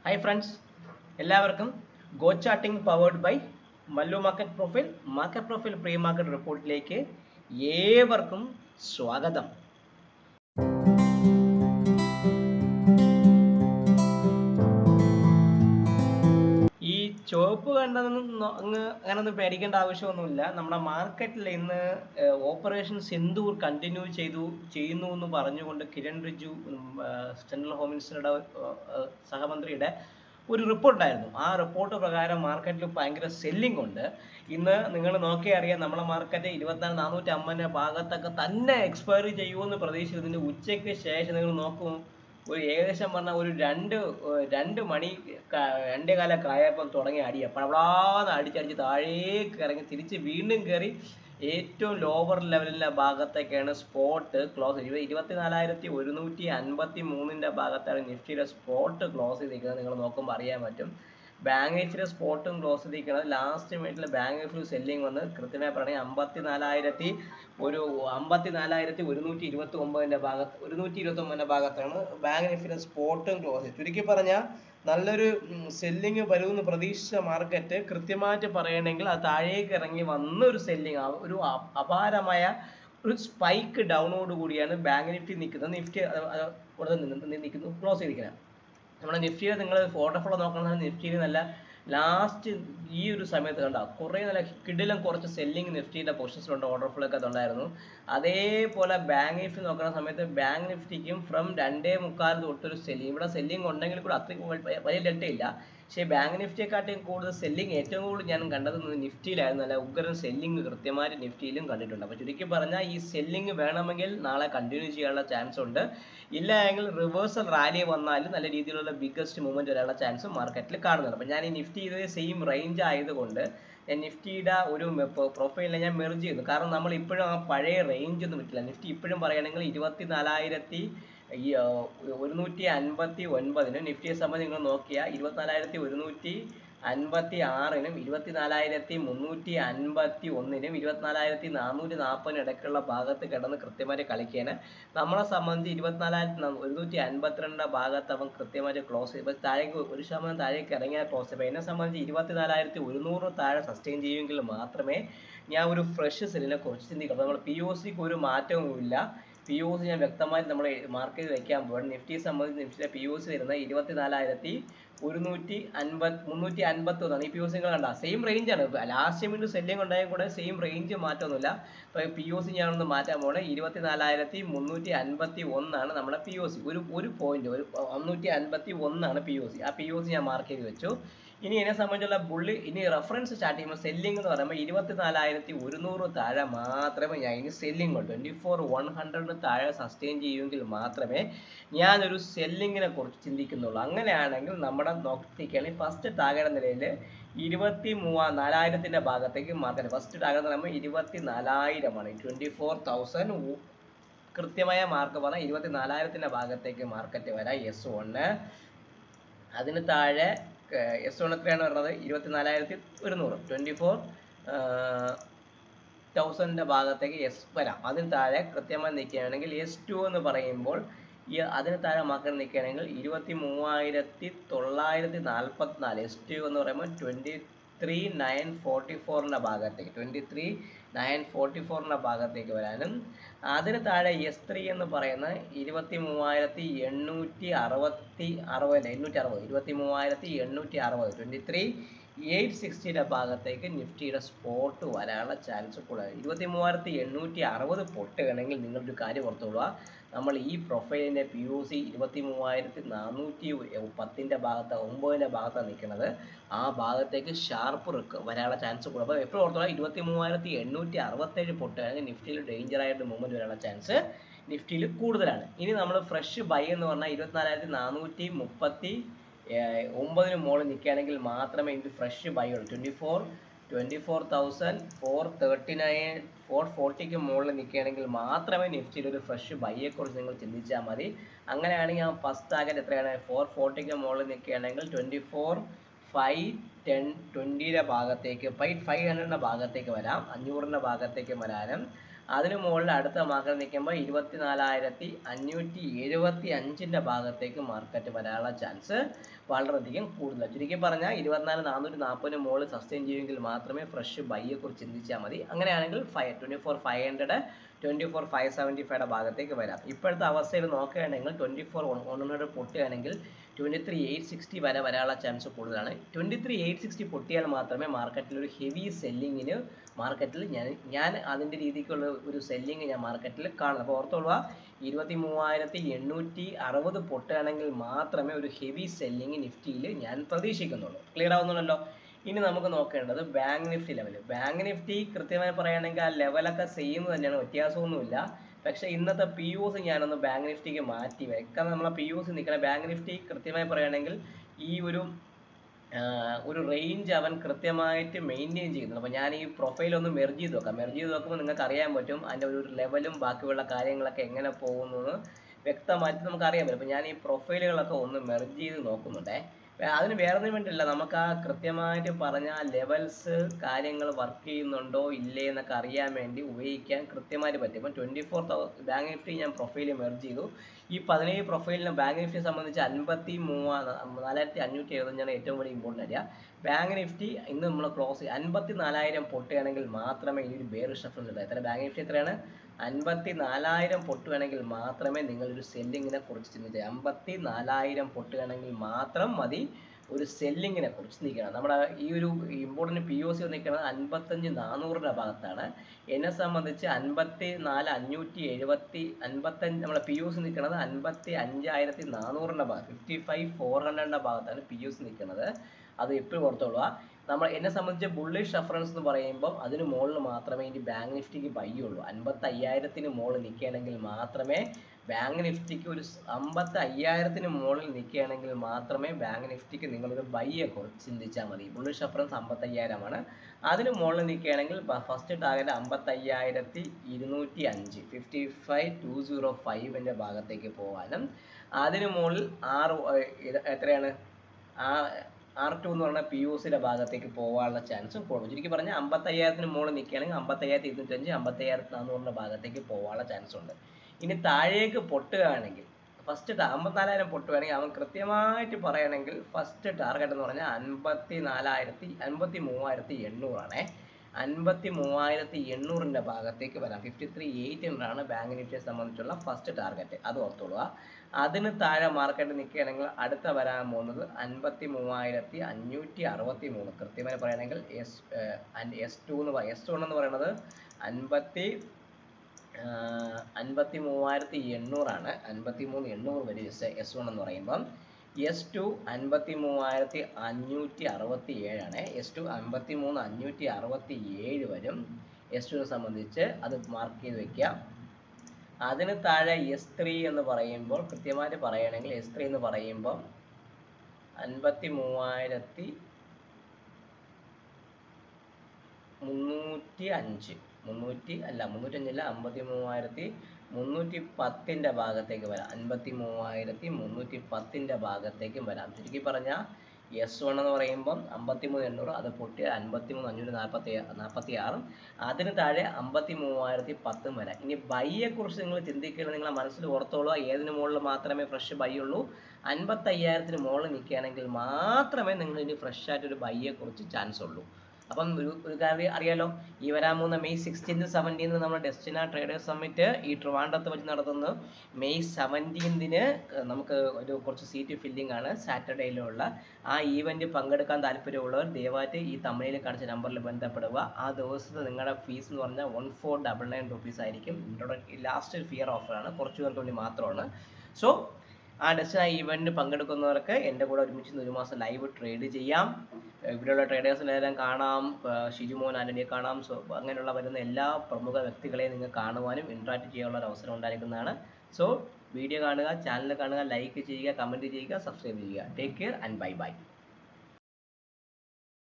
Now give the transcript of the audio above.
Hi friends, എല്ലാവർക്കും go charting powered by Mallu market profile pre market റിപ്പോർട്ടിലേക്ക് ഏവർക്കും സ്വാഗതം. ഈ ചുവപ്പ് കണ്ടതൊന്നും അങ്ങനൊന്നും പേടിക്കേണ്ട ആവശ്യമൊന്നുമില്ല. നമ്മുടെ മാർക്കറ്റിൽ ഇന്ന് ഓപ്പറേഷൻ സിന്ദൂർ കണ്ടിന്യൂ ചെയ്യുന്നു എന്ന് പറഞ്ഞുകൊണ്ട് കിരൺ റിജ്ജു സെൻട്രൽ ഹോം മിനിസ്റ്ററുടെ സഹമന്ത്രിയുടെ ഒരു റിപ്പോർട്ടായിരുന്നു. ആ റിപ്പോർട്ട് പ്രകാരം മാർക്കറ്റിൽ ഭയങ്കര സെല്ലിംഗ് ഉണ്ട്. ഇന്ന് നിങ്ങൾ നോക്കിയാൽ അറിയാം, നമ്മളെ മാർക്കറ്റ് 24,450 ഭാഗത്തൊക്കെ തന്നെ എക്സ്പയറി ചെയ്യുമെന്ന് പ്രതീക്ഷിച്ചതിന് ഉച്ചയ്ക്ക് ശേഷം നിങ്ങൾ നോക്കും, ഒരു ഏകദേശം പറഞ്ഞാൽ ഒരു രണ്ട് മണി 2:15 ആയപ്പം തുടങ്ങി അടി. പളപളാന്ന് അടിച്ചടിച്ച് താഴേക്ക് ഇറങ്ങി തിരിച്ച് വീണ്ടും കയറി ഏറ്റവും ലോവർ ലെവലിലെ ഭാഗത്തേക്കാണ് സ്പോട്ട് ക്ലോസ്. 24,153 ഭാഗത്താണ് നിഫ്റ്റിയുടെ സ്പോട്ട് ക്ലോസ് ചെയ്തിരിക്കുന്നത്. നിങ്ങൾ നോക്കുമ്പോൾ അറിയാൻ പറ്റും. ബാങ്ക് നിഫ്റ്റിയുടെ സ്പോട്ടും ക്ലോസ് ചെയ്തിരിക്കുന്നത് ലാസ്റ്റ് മിനിറ്റിൽ ബാങ്ക് നിഫ്റ്റി സെല്ലിംഗ് വന്ന് കൃത്യമായി പറയുകയാണെങ്കിൽ 54,129 ഭാഗത്ത് 129 ഭാഗത്താണ് ബാങ്ക് നിഫ്റ്റിയുടെ സ്പോട്ടും ക്ലോസ് ചെയ്തത്. ചുരുക്കി പറഞ്ഞാൽ നല്ലൊരു സെല്ലിംഗ് വരുമെന്ന് പ്രതീക്ഷിച്ച മാർക്കറ്റ് കൃത്യമായിട്ട് പറയണമെങ്കിൽ അത് താഴേക്ക് ഇറങ്ങി വന്ന ഒരു സെല്ലിംഗ്, ഒരു അപാരമായ ഒരു സ്പൈക്ക് ഡൗണോട് കൂടിയാണ് ബാങ്ക് നിഫ്റ്റി നിൽക്കുന്നത്. നിഫ്റ്റി ഇവിടെ നിൽക്കുന്നു, ക്ലോസ് ചെയ്തിരിക്കുന്നത്. നമ്മുടെ നിഫ്റ്റിയിൽ നിങ്ങൾ ഓർഡർ ഫ്ലോ നോക്കണമെങ്കിൽ നിഫ്റ്റിയിൽ നല്ല ലാസ്റ്റ് ഈ ഒരു സമയത്ത് കണ്ട കുറേ നല്ല കിടിലം കുറച്ച് സെല്ലിങ് നിഫ്റ്റിയുടെ പൊസിഷനിലുണ്ട്, ഓർഡർ ഫ്ലോ ഒക്കെ ഉണ്ടായിരുന്നു. അതേപോലെ ബാങ്ക് നിഫ്റ്റി നോക്കുന്ന സമയത്ത് ബാങ്ക് നിഫ്റ്റിക്കും ഫ്രം 2:45 തൊട്ടൊരു സെല്ലിങ്, ഇവിടെ സെല്ലിങ് ഉണ്ടെങ്കിൽ കൂടെ അത്രയും വലിയ ഡെൽറ്റയില്ല. പക്ഷേ ബാങ്ക് നിഫ്റ്റിയെക്കാട്ടിയും കൂടുതൽ സെല്ലിങ് ഏറ്റവും കൂടുതൽ ഞാൻ കണ്ടത് നിഫ്റ്റിയിലായിരുന്നു. നല്ല ഉഗ്രൻ സെല്ലിങ് കൃത്യമായിട്ട് നിഫ്റ്റിയിലും കണ്ടിട്ടുണ്ട്. അപ്പോൾ ചുരുക്കി പറഞ്ഞാൽ ഈ സെല്ലിങ് വേണമെങ്കിൽ നാളെ കണ്ടിന്യൂ ചെയ്യാനുള്ള ചാൻസ് ഉണ്ട്. ഇല്ല എങ്കിൽ റിവേഴ്സൽ റാലി വന്നാലും നല്ല രീതിയിലുള്ള ബിഗ്ഗസ്റ്റ് മൂവ്മെന്റ് വരാനുള്ള ചാൻസ് മാർക്കറ്റിൽ കാണുന്നുണ്ട്. അപ്പോൾ ഞാൻ ഈ നിഫ്റ്റി ഇതേ സെയിം റേഞ്ച് ആയതുകൊണ്ട് ഞാൻ നിഫ്റ്റിയുടെ ഒരു പ്രൊഫൈലിനെ ഞാൻ മെർജ് ചെയ്യുന്നു. കാരണം നമ്മൾ ഇപ്പോഴും ആ പഴയ റേഞ്ച് ഒന്നും വിട്ടില്ല. നിഫ്റ്റി ഇപ്പോഴും പറയുകയാണെങ്കിൽ 24,159 നിഫ്റ്റിയെ സംബന്ധിച്ച് നിങ്ങൾ നോക്കിയാൽ 24,156 24,351 24,440 ഇടയ്ക്കുള്ള ഭാഗത്ത് കിടന്ന് കൃത്യമായിട്ട് കളിക്കുകയാണ്. നമ്മളെ സംബന്ധിച്ച് 24,152 ഭാഗത്ത് അവൻ കൃത്യമായിട്ട് ക്ലോസ് ചെയ്യും. താഴേക്ക് 1% താഴേക്ക് ഇറങ്ങിയാൽ ക്ലോസ് ചെയ്യും. എന്നെ സംബന്ധിച്ച് 24,100 താഴെ സസ്റ്റെയിൻ ചെയ്യുമെങ്കിൽ മാത്രമേ ഞാൻ ഒരു ഫ്രഷ് സെല്ലിനെ കുറിച്ച് ചിന്തിക്കുള്ളൂ. നമ്മൾ POCക്ക് ഒരു മാറ്റവുമില്ല. POC ഞാൻ വ്യക്തമായിട്ട് നമ്മൾ മാർക്ക് ചെയ്ത് വെക്കാൻ പോവാണ്. നിഫ്റ്റിയെ സംബന്ധിച്ച് നിഫ്റ്റിയുടെ POC വരുന്നത് 24,351. ഈ POC നിങ്ങൾ കണ്ട സെയിം റേഞ്ച് ആണ്. ലാസ്റ്റ് മിനിറ്റ് സെല്ലിംഗ് ഉണ്ടായാൽ കൂടെ സെയിം റേഞ്ച് മാറ്റമൊന്നുമില്ല. അപ്പോൾ POC ഞാനൊന്ന് മാറ്റാൻ പോകണേ. 24,351 നമ്മുടെ POC. ഒരു പോയിന്റ് 351 POC. ആ POC ഞാൻ മാർക്ക് ചെയ്ത് വെച്ചു. ഇനി എന്നെ സംബന്ധിച്ചുള്ള ബുള്ളി ഇനി റെഫറൻസ് സ്റ്റാർട്ട് ചെയ്യുമ്പോൾ സെല്ലിംഗ് എന്ന് പറയുമ്പോൾ 24,100 താഴെ മാത്രമേ ഞാൻ ഇനി സെല്ലിംഗ് 24,100 താഴെ സസ്റ്റെയിൻ ചെയ്യുമെങ്കിൽ മാത്രമേ ഞാനൊരു സെല്ലിങ്ങിനെ കുറിച്ച് ചിന്തിക്കുന്നുള്ളൂ. അങ്ങനെയാണെങ്കിൽ നമ്മുടെ നോക്കിക്കുകയാണെങ്കിൽ ഫസ്റ്റ് ടാർഗറ്റ് നിലയിൽ 24,000 ഭാഗത്തേക്ക് മാർക്കറ്റ് ഫസ്റ്റ് ടാർഗറ്റ് എന്ന് പറയുമ്പോൾ 24,000 24,000 കൃത്യമായ മാർക്ക് പറഞ്ഞാൽ 24,000 ഭാഗത്തേക്ക് മാർക്കറ്റ് വരാം. S1 അതിന് താഴെ S1 എത്രയാണ് പറഞ്ഞത്? 24,100 24,000 ഭാഗത്തേക്ക് വരാം. അതിന് താഴെ കൃത്യമായി നിൽക്കുകയാണെങ്കിൽ S2 എന്ന് പറയുമ്പോൾ അതിന് താഴെ മാർക്കറ്റ് നിൽക്കുകയാണെങ്കിൽ 23,944. S2 എന്ന് പറയുമ്പോൾ 23,944 ഭാഗത്തേക്ക് 23,944 ഭാഗത്തേക്ക് വരാനും അതിന് താഴെ S3 എന്ന് പറയുന്ന 23,860 23,860 ഭാഗത്തേക്ക് നിഫ്റ്റിയുടെ സ്പോട്ട് വരാനുള്ള ചാൻസ് കൂടുതലാണ്. 23,860 പൊട്ടുകയാണെങ്കിൽ നിങ്ങളൊരു കാര്യം ഓർത്തോളുക, നമ്മൾ ഈ പ്രൊഫൈലിൻ്റെ POC 23,410 ഭാഗത്ത് 9 ഭാഗത്താണ് നിൽക്കുന്നത്. ആ ഭാഗത്തേക്ക് ഷാർപ്പ് വരാനുള്ള ചാൻസ് കൂടുതൽ. അപ്പോൾ എപ്പോഴും ഓർത്തോളാം, 23,867 പൊട്ടുകയാണെങ്കിൽ നിഫ്റ്റിയിൽ ഡേഞ്ചറായിട്ട് മൂവ്മെൻറ്റ് വരാനുള്ള ചാൻസ് നിഫ്റ്റിയിൽ കൂടുതലാണ്. ഇനി നമ്മൾ ഫ്രഷ് ബൈ എന്ന് പറഞ്ഞാൽ 24,439 മുകളിൽ നിൽക്കുകയാണെങ്കിൽ മാത്രമേ ഇത് ഫ്രഷ് ബൈ ഉള്ളൂ. 24,439 440 മുകളിൽ നിൽക്കുകയാണെങ്കിൽ മാത്രമേ നിഫ്റ്റിയിൽ ഒരു ഫ്രഷ് ബൈയെ കുറിച്ച് നിങ്ങൾ ചിന്തിച്ചാൽ മതി. അങ്ങനെയാണെങ്കിൽ ആ ഫസ്റ്റ് ടാർഗറ്റ് എത്രയാണ്? 440 മുകളിൽ നിൽക്കുകയാണെങ്കിൽ 24,520 ഭാഗത്തേക്ക് 500 ഭാഗത്തേക്ക് വരാം, 500 ഭാഗത്തേക്ക് വരാനും അതിന് മുകളിൽ അടുത്ത മാർക്കറ്റ് നിൽക്കുമ്പോൾ 24,575 ഭാഗത്തേക്ക് മാർക്കറ്റ് വരാനുള്ള ചാൻസ് വളരെയധികം കൂടുതലാണ്. ചുരുക്കി പറഞ്ഞാൽ 24,440 മുകളിൽ സസ്റ്റെയിൻ ചെയ്യുമെങ്കിൽ മാത്രമേ ഫ്രഷ് ബൈയെ കുറിച്ച് ചിന്തിച്ചാൽ മതി. അങ്ങനെയാണെങ്കിൽ 24,500 24,575 ഭാഗത്തേക്ക് വരാം. ഇപ്പോഴത്തെ അവസ്ഥയിൽ നോക്കുകയാണെങ്കിൽ 24,100 പൊട്ടുകയാണെങ്കിൽ 23,860 വരെ വരാനുള്ള ചാൻസ് കൂടുതലാണ്. 23,860 പൊട്ടിയാൽ മാത്രമേ മാർക്കറ്റിൽ ഒരു ഹെവി സെല്ലിങ്ങിന് മാർക്കറ്റിൽ ഞാൻ അതിൻ്റെ രീതിക്കുള്ള ഒരു സെല്ലിങ് ഞാൻ മാർക്കറ്റിൽ കാണുന്നത്. അപ്പോൾ ഓർത്തോളുക, 23,860 പൊട്ടുകയാണെങ്കിൽ മാത്രമേ ഒരു ഹെവി സെല്ലിങ് നിഫ്റ്റിയിൽ ഞാൻ പ്രതീക്ഷിക്കുന്നുള്ളൂ. ക്ലിയർ ആവുന്നുണ്ടല്ലോ. ഇനി നമുക്ക് നോക്കേണ്ടത് bank Nifty level. Bank Nifty കൃത്യമായി പറയുകയാണെങ്കിൽ ആ ലെവലൊക്കെ സെയിം തന്നെയാണ്, വ്യത്യാസമൊന്നുമില്ല. പക്ഷേ ഇന്നത്തെ പി യു സി ഞാനൊന്ന് ബാങ്ക് നിഫ്റ്റിക്ക് മാറ്റി വെക്കാം. നമ്മളെ പി യു സി നിൽക്കുന്ന ബാങ്ക് നിഫ്റ്റി കൃത്യമായി പറയുകയാണെങ്കിൽ ഈ ഒരു റേഞ്ച് അവൻ കൃത്യമായിട്ട് മെയിൻറ്റെയിൻ ചെയ്യുന്നുണ്ട്. അപ്പോൾ ഞാൻ ഈ പ്രൊഫൈൽ ഒന്ന് മെർജ് ചെയ്ത് നോക്കാം. മെർജ് ചെയ്ത് നോക്കുമ്പോൾ നിങ്ങൾക്ക് അറിയാൻ പറ്റും അതിൻ്റെ ഒരു ലെവലും ബാക്കിയുള്ള കാര്യങ്ങളൊക്കെ എങ്ങനെ പോകുന്നത് വ്യക്തമായിട്ട് നമുക്ക് അറിയാൻ പറ്റും. അപ്പോൾ ഞാൻ ഈ പ്രൊഫൈലുകളൊക്കെ ഒന്ന് മെർജ് ചെയ്ത് നോക്കുന്നുണ്ടേ. അതിന് വേറൊന്നും വേണ്ടിയില്ല, നമുക്ക് ആ കൃത്യമായിട്ട് പറഞ്ഞ ലെവൽസ് കാര്യങ്ങൾ വർക്ക് ചെയ്യുന്നുണ്ടോ ഇല്ലേ എന്നൊക്കെ അറിയാൻ വേണ്ടി ഉപയോഗിക്കാൻ കൃത്യമായിട്ട് പറ്റും. ഇപ്പം 24 ബാങ്ക് നിഫ്റ്റി ഞാൻ പ്രൊഫൈൽ മെർജ് ചെയ്തു. ഈ 17 പ്രൊഫൈലിന് ബാങ്ക് നിഫ്റ്റിയെ സംബന്ധിച്ച് 54,575 ഏറ്റവും വലിയ ഇമ്പോർട്ടൻ്റ് ആയിരിക്കുക. ബാങ്ക് നിഫ്റ്റി ഇന്ന് നമ്മൾ ക്ലോസ് 54,000 പൊട്ടുകയാണെങ്കിൽ മാത്രമേ ഈ ഒരു ബെയറിഷ് റെഫറൻസ് ഉണ്ടായി. എത്ര ബാങ്ക് നിഫ്റ്റി എത്രയാണ്? 54,000 പൊട്ടുകയാണെങ്കിൽ മാത്രമേ നിങ്ങളൊരു സെല്ലിങ്ങിനെ കുറിച്ച് ചിന്തിക്കുക. 54,000 പൊട്ടുകയാണെങ്കിൽ മാത്രം മതി ഒരു സെല്ലിങ്ങിനെ കുറിച്ച് നിൽക്കണം. നമ്മുടെ ഈ ഒരു ഇമ്പോർട്ടൻറ്റ് പി ഒ സി നിൽക്കുന്നത് 55,400 ഭാഗത്താണ്. എന്നെ സംബന്ധിച്ച് 54,570 നമ്മളെ പി ഒ സി നിൽക്കുന്നത് 55,400 ഭാഗം 55,400 ഭാഗത്താണ് പി ഒ സി നിൽക്കുന്നത്. അത് എപ്പോഴും ഓർത്തോളുക. എന്നെ സംബന്ധിച്ച് ബുള്ളിഷ് റെഫറൻസ് എന്ന് പറയുമ്പോൾ അതിന് മുകളിൽ മാത്രമേ ഇനി ബാങ്ക് നിഫ്റ്റിക്ക് ബൈ ഉള്ളൂ. 55,000 മുകളിൽ നിൽക്കുകയാണെങ്കിൽ മാത്രമേ ബാങ്ക് നിഫ്റ്റിക്ക് 55,000 മുകളിൽ നിൽക്കുകയാണെങ്കിൽ മാത്രമേ ബാങ്ക് നിഫ്റ്റിക്ക് നിങ്ങളൊരു ബൈയെ കുറിച്ച് ചിന്തിച്ചാൽ മതി. ബുള്ളിഷ് റെഫറൻസ് 55,000 ആണ്. അതിന് മുകളിൽ നിൽക്കുകയാണെങ്കിൽ ഫസ്റ്റ് ടാർഗറ്റ് 55,205 55,205 ഭാഗത്തേക്ക് പോകാനും അതിന് മുകളിൽ എത്രയാണ് R2 എന്ന് പറഞ്ഞാൽ പി യു സിയുടെ ഭാഗത്തേക്ക് പോകാനുള്ള ചാൻസും കൂടും. ചുരുക്കി പറഞ്ഞാൽ 55,000 മുകളിൽ നിൽക്കുകയാണെങ്കിൽ 55,205 55,400 ഭാഗത്തേക്ക് പോകാനുള്ള ചാൻസ് ഉണ്ട്. ഇനി താഴേക്ക് പൊട്ടുകയാണെങ്കിൽ ഫസ്റ്റ് 54,000 പൊട്ടുകയാണെങ്കിൽ അവൻ കൃത്യമായിട്ട് പറയുകയാണെങ്കിൽ ഫസ്റ്റ് ടാർഗറ്റ് എന്ന് പറഞ്ഞാൽ 53,800 ആണേ. 53,800 ഭാഗത്തേക്ക് വരാം. 53,800 ആണ് ബാങ്ക് നിഫ്റ്റിയെ സംബന്ധിച്ചുള്ള ഫസ്റ്റ് ടാർഗറ്റ്. അത് ഓർത്തോളുക. അതിന് താഴെ മാർക്കറ്റ് നിൽക്കുകയാണെങ്കിൽ അടുത്ത വരാൻ പോകുന്നത് 53,563. കൃത്യമായി പറയുകയാണെങ്കിൽ S2 എന്ന് പറയുന്നത് 53,800 ആണ്. 53,800 വരും S1 എന്ന് പറയുമ്പം. S2 53,567 ആണ്. S2 53,567 വരും. S2നെ സംബന്ധിച്ച് അത് മാർക്ക് ചെയ്ത് വെക്കാം. അതിന് താഴെ S3 എന്ന് പറയുമ്പോൾ കൃത്യമായിട്ട് പറയുകയാണെങ്കിൽ S3 എന്ന് പറയുമ്പോൾ 53,305 53,310 ഭാഗത്തേക്ക് വരാം. 53,310 ഭാഗത്തേക്കും വരാം. ചുരുക്കി പറഞ്ഞാൽ S1 എന്ന് പറയുമ്പം 53,800, അത് പൊട്ടി 53,546. അതിന് താഴെ 53,010 വരാം. ഇനി ബൈയെ കുറിച്ച് നിങ്ങൾ ചിന്തിക്കുകയാണെങ്കിൽ നിങ്ങളെ മനസ്സിൽ ഓർത്തോളൂ, ഏതിന് മുകളിൽ മാത്രമേ ഫ്രഷ് ബൈ ഉള്ളൂ? 55,000 മുകളിൽ നിൽക്കുകയാണെങ്കിൽ മാത്രമേ നിങ്ങൾ ഇനി ഫ്രഷ് ആയിട്ടൊരു ബൈയെ കുറിച്ച് ചാൻസ് ഉള്ളൂ. അപ്പം ഒരു കാര്യം അറിയാലോ, ഈ വരാൻ പോകുന്ന May 16th 17th നമ്മുടെ ഡെസ്റ്റിന ട്രേഡേഴ്സ് സമ്മിറ്റ് ഈ ട്രിവാൻഡ്രത്ത് വെച്ച് നടത്തുന്നു. May 17th നമുക്ക് കുറച്ച് സീറ്റ് ഫില്ലിംഗ് ആണ് സാറ്റർഡേയിലുള്ള. ആ ഈവൻറ്റ് പങ്കെടുക്കാൻ താല്പര്യമുള്ളവർ ദയവായിട്ട് ഈ തമിഴിൽ കാണിച്ച നമ്പറിൽ ബന്ധപ്പെടുക. ആ ദിവസത്തെ നിങ്ങളുടെ ഫീസ് എന്ന് പറഞ്ഞാൽ 1499 rupees ആയിരിക്കും. ലാസ്റ്റ് ഫിയർ ഓഫറാണ്, കുറച്ച് പേർക്ക് വേണ്ടി മാത്രമാണ്. സോ ആ ഡെസ്റ്റിന ഈവൻറ്റിന് പങ്കെടുക്കുന്നവർക്ക് എൻ്റെ കൂടെ ഒരുമിച്ച് ഒരു മാസം ലൈവ് ട്രേഡ് ചെയ്യാം. ഇവിടെയുള്ള ട്രേഡേഴ്സിനെല്ലാം കാണാം, ഷിജുമോൻ ആൻ്റണിയെ കാണാം. സോ അങ്ങനെയുള്ള വരുന്ന എല്ലാ പ്രമുഖ വ്യക്തികളെയും നിങ്ങൾ കാണുവാനും ഇൻട്രാക്ട് ചെയ്യാനുള്ള ഒരു അവസരം ഉണ്ടായിരിക്കുന്നതാണ്. സോ വീഡിയോ കാണുക, ചാനൽ കാണുക, ലൈക്ക് ചെയ്യുക, കമൻറ്റ് ചെയ്യുക, സബ്സ്ക്രൈബ് ചെയ്യുക. Take care and bye bye.